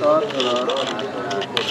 7,000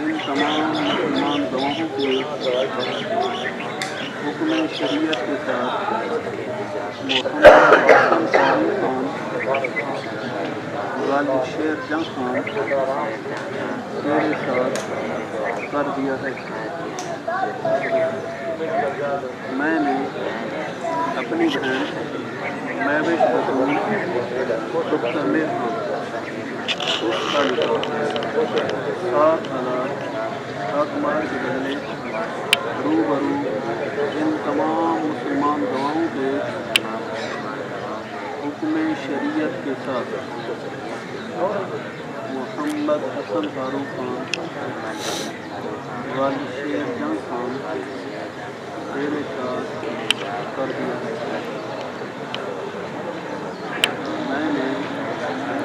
ان تمام مسلمان گواہوں کے حکم شریعت کے ساتھ محمد حسن فاروق خان غالب شیر جنگ خان تیرے ساتھ کر دیا ہے۔ میں نے اپنی بہن مہوش بطول دختر میر خان اس کا نکاح 7,000 حاکمار کے بدلے روبرو ان تمام مسلمان گواہوں کے حکم شریعت کے ساتھ محمد حسن فاروق خان غالب شیر جنگ خان تیرے ساتھ کر دیا ہے۔ میں نے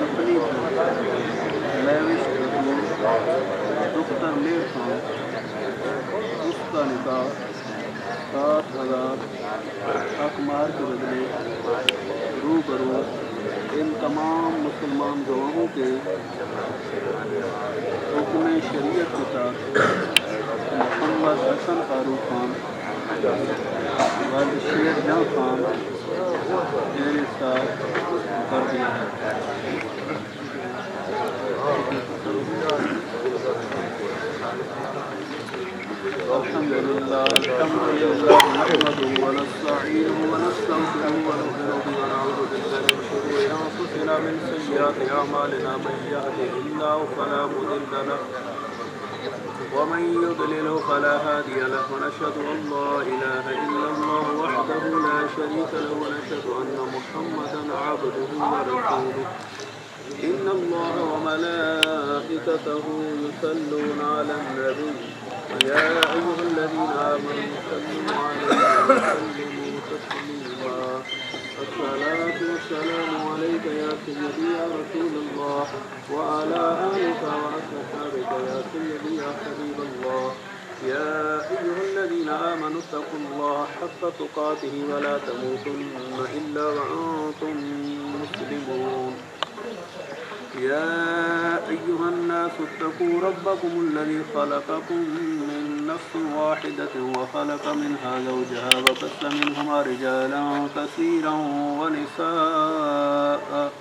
اپنی مہوش بطول دختر میر خان اس کا نکاح 7,000 حاکمار کے بدلے روبرو ان تمام مسلمان گواہوں کے حکم شریعت کے ساتھ محمد حسن فاروق خان غالب شیر جنگ خان تیرے ساتھ کر دیا ہے۔ الحمدللہ نحمده ونستعینه ونستغفره ونؤمن به ونعوذ باللہ من شرور انفسنا من سیئات اعمالنا من یهده اللہ فلا مضل له ومن يضلله فلا هادي له ونشهد ان لا اله الا الله وحده لا شريك له ونشهد ان محمدا عبده ورسوله ان الله وملائكته يصلون على النبي يا أيها الذين آمنوا صلوا عليه وسلموا تسليما الصلاة والسلام عليك يا سيدي يا رسول الله وعلى آلك وأصحابك يا سيدي يا حبيب الله يا أيها الذين آمنوا اتقوا الله حق تقاته ولا تموتن إلا وأنتم مسلمون يا أيها الناس اتقوا ربكم الذي خلقكم من نفس واحدة وخلق منها زوجها وبث منهما رجالا كثيرا ونساء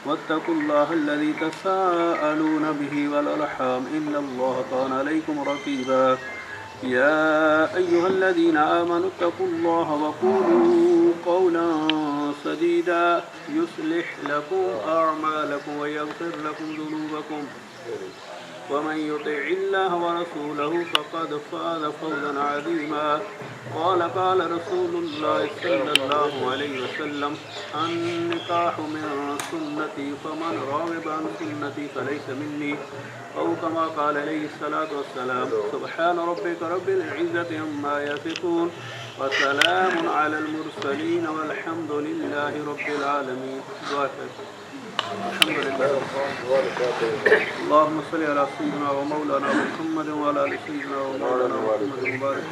واتقوا الله الذي تساءلون به والأرحام إن الله كان عليكم رقيبا يا أيها الذين آمنوا اتقوا الله وقولوا قولا سديدا يصلح لكم أعمالكم ويغفر لكم ذنوبكم ومن يطع الله ورسوله فقد فاز فوزا عظيما قال رسول الله صلى الله عليه وسلم النكاح من سنتي فمن راغب عن سنتي فليس مني أو كما قال عليه الصلاة والسلام سبحان ربك رب العزة عما يصفون وسلام على المرسلين والحمد لله رب العالمين الحمد لله اللهم صل على سيدنا ومولانا محمد وعلى آل سيدنا ومولانا محمد مبارك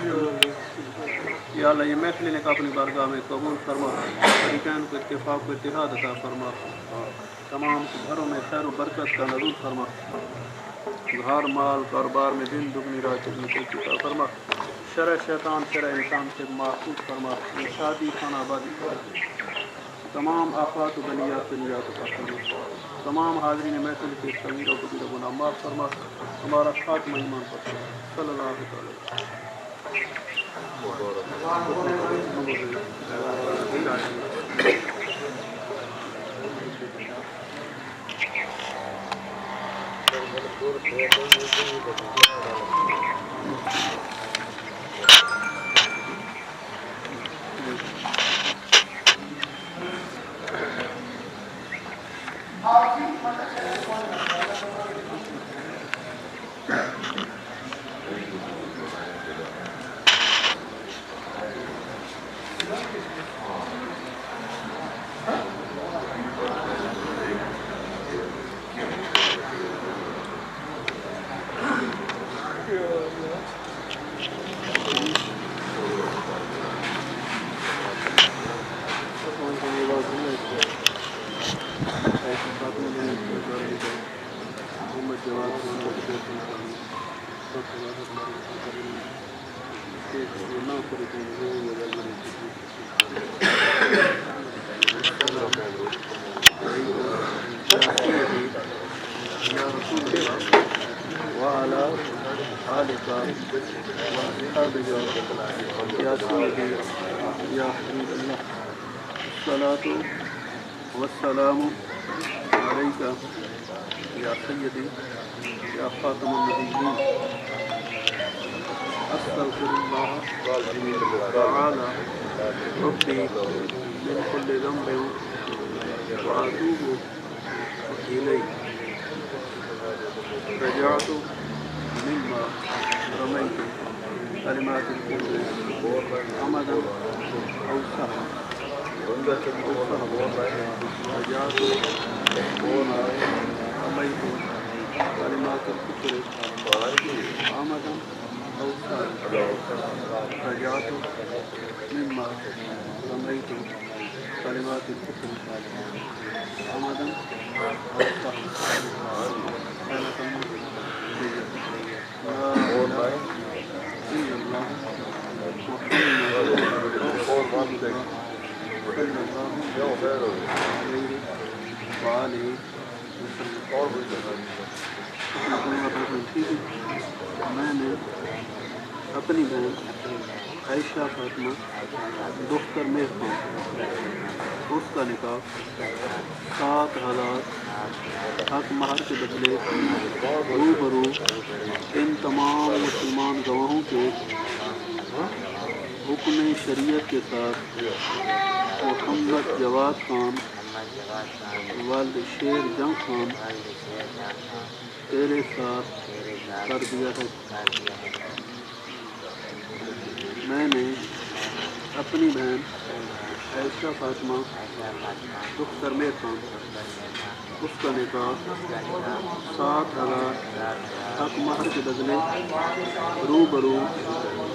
یا اللہ یہ محفل نے اپنی بارگاہ میں قبول فرما شریکین کو اتفاق و اتحاد عطا فرما تمام گھروں میں خیر و برکت کا نزول فرما گھر مال کاروبار میں دن دگنی رات چگنی عطا فرما شرع شیطان شرع انسان سے محفوظ فرما شادی خانہ آبادی تمام آفات و بلیات سے نجات عطا فرما تمام حاضرین محفل کے صغیر و کبیر گناہ معاف فرما ہمارا خاتمہ ایمان پر صلی اللہ علیہ وسلم وناصركم هو وجل يا رسول الله وعلى آلك وأصحابك يا سيدي يا حبيب الله الصلاة والسلام عليك يا سيدي يا خاتم النبيين أستغفر الله تعالى ربي من كل ذنب وأتوب إليه رجعت مما رميت كلمات الكفر عمدا أو سهوا رجعت مما رميت كلمات الكفر عمدا أو سهوا رجعت مما رميت كلمات الكفر عمدا أو سهوا میں نے اپنی بہن عائشہ فاطمہ دختر مہربان اس کا نکاح 7,000 حق مہر کے بدلے روبرو ان تمام مسلمان گواہوں کے حکم شریعت کے ساتھ محمد جواد خان والد شیر جنگ خان تیرے ساتھ کر دیا ہے۔ میں نے اپنی بہن عائشہ فاطمہ دختر مہربان اس کا نکاح 7,000 حق مہر کے بدلے روبرو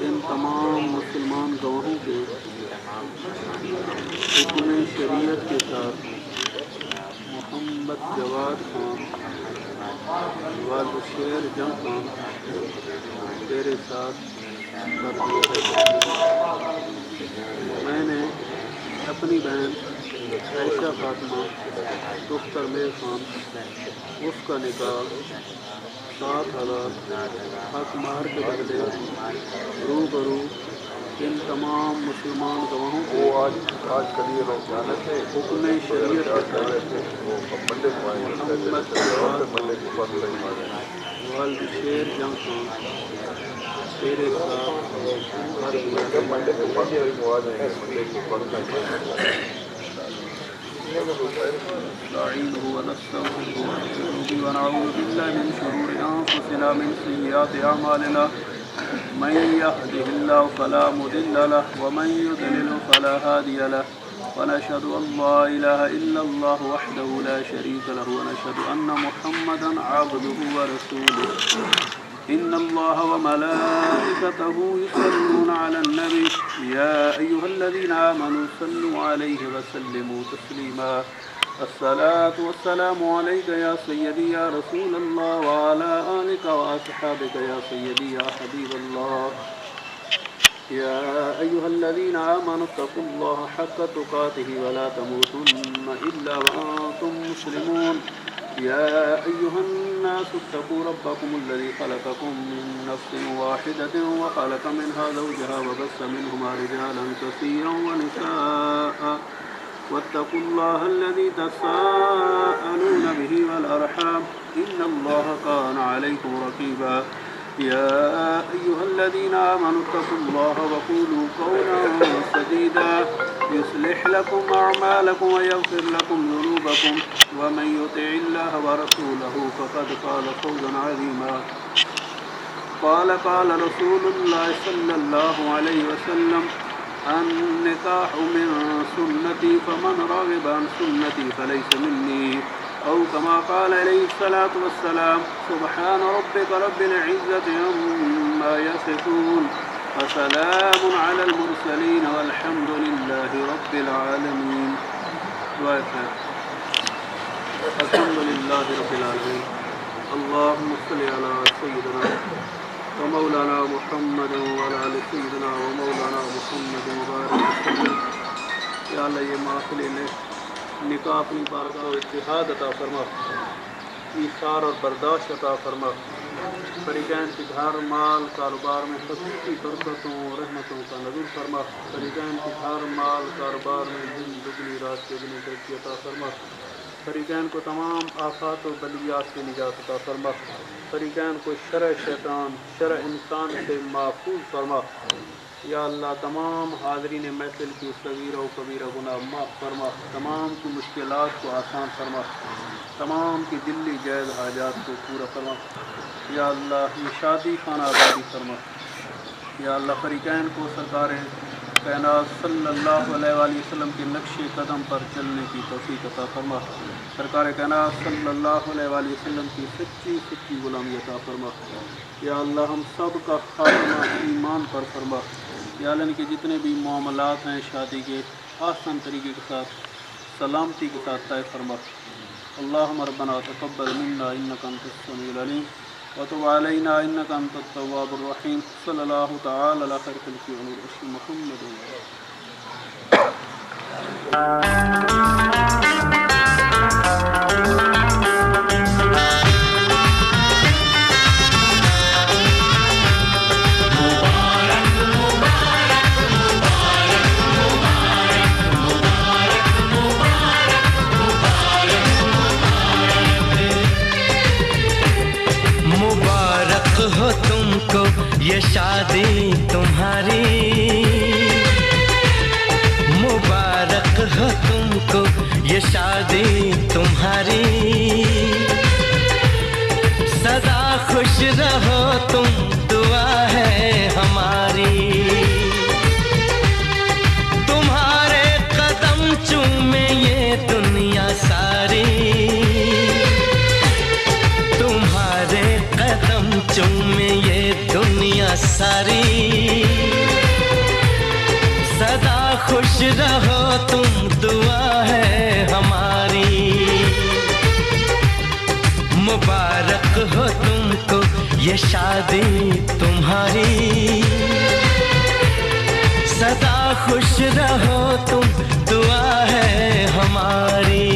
ان تمام مسلمان گواہوں کے حکم شریعت کے ساتھ محمد جواد خان والد شیر جنگ خان تیرے ساتھ کر دیا ہے۔ میں نے اپنی بہن عائشہ فاطمہ دختر مہربان اس کا نکاح 7,000 حق مہر کے بدلے روبرو ان تمام مسلمان گواہوں کو حکم شریعت والد شیر جنگ خان تیرے ساتھ نستعينه ونستغفره ونعوذ بالله من شرور أنفسنا من سيئات أعمالنا من يهده الله فلا مضل له ومن يضلل فلا هادي له ونشهد أن لا إله إلا الله وحده لا شريك له ونشهد أن محمدا عبده ورسوله إن الله وملائكته يصلون على النبي يا أيها الذين آمنوا صلوا عليه وسلموا تسليما الصلاة والسلام عليك يا سيدي يا رسول الله وعلى آلك وأصحابك يا سيدي يا حبيب الله يا أيها الذين آمنوا اتقوا الله حق تقاته ولا تموتن إلا وأنتم مسلمون يا أيها الناس اتقوا ربكم الذي خلقكم من نفس واحدة وخلق منها زوجها وبث منهما رجالا كثيرا ونساء واتقوا الله الذي تساءلون به والأرحام إن الله كان عليكم رقيبا يا أيها الذين آمنوا اتقوا الله وقولوا قولا سديدا يصلح لكم أعمالكم ويغفر لكم ذنوبكم ومن يطع الله ورسوله فقد فاز فوزا عظيما قال رسول الله صلى الله عليه وسلم النكاح من سنتي فمن رغب عن سنتي فليس مني أو كما قال عليه الصلاة والسلام سبحان ربك رب العزة عما يصفون وسلام على المرسلين والحمد لله رب العالمين الحمد لله رب العالمين اللهم صل على سيدنا ومولانا محمد وعلى آل سيدنا ومولانا محمد وبارك وسلم. یا اللہ یہ محفل نکاح اپنی بارگاہ و اتحاد عطا فرما، ایثار اور برداشت عطا فرما. فریقین کے گھر مال کاروبار میں خصوصی برکتوں و رحمتوں کا نزول فرما. فریقین کے گھر مال کاروبار میں دن دگنی رات کے دن ترقی عطا فرما. فریقین کو تمام آفات و بلیات سے نجات عطا فرما. فریقین کو شرع شیطان شرع انسان سے محفوظ فرما. یا اللہ تمام حاضرین محفل کی صغیرہ و کبیرہ گناہ معاف فرما. تمام کی مشکلات کو آسان فرما. تمام کی دلی جائز حاجات کو پورا فرما. یا اللہ یہ شادی خانہ آبادی فرما. یا اللہ فریقین کو سرکار کائنات صلی اللہ علیہ وآلہ وسلم کے نقش قدم پر چلنے کی توفیق عطا فرما. سرکار کائنات صلی اللہ علیہ وآلہ وسلم کی سچی غلامی عطا فرما. یا اللہ ہم سب کا خاتمہ ایمان پر فرما. یا اللہ ان کے جتنے بھی معاملات ہیں شادی کے آسان طریقے کے ساتھ سلامتی کے ساتھ طے فرما. اللہم ربنا تقبل منا انک انت السمیع العلیم وتب علینا انک انت التواب الرحیم. صلی اللہ تعالی علی خیر خلقہ محمد. ہو تم کو یہ شادی تمہاری، مبارک ہو تم کو یہ شادی تمہاری. سدا خوش رہو تم دعا ہے ہماری. تمہارے قدم چومے یہ دنیا ساری، چومے یہ دنیا ساری. سدا خوش رہو تم دعا ہے ہماری. مبارک ہو تم کو یہ شادی تمہاری. سدا خوش رہو تم دعا ہے ہماری.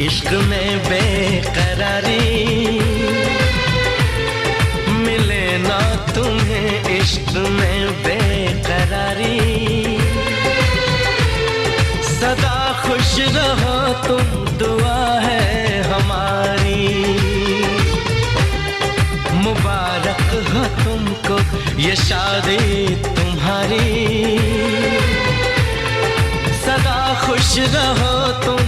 عشق میں بے قراری ملے نا تمہیں، عشق میں بے قراری. سدا خوش رہو تم دعا ہے ہماری. مبارک ہو تم کو یہ شادی تمہاری. سدا خوش رہو تم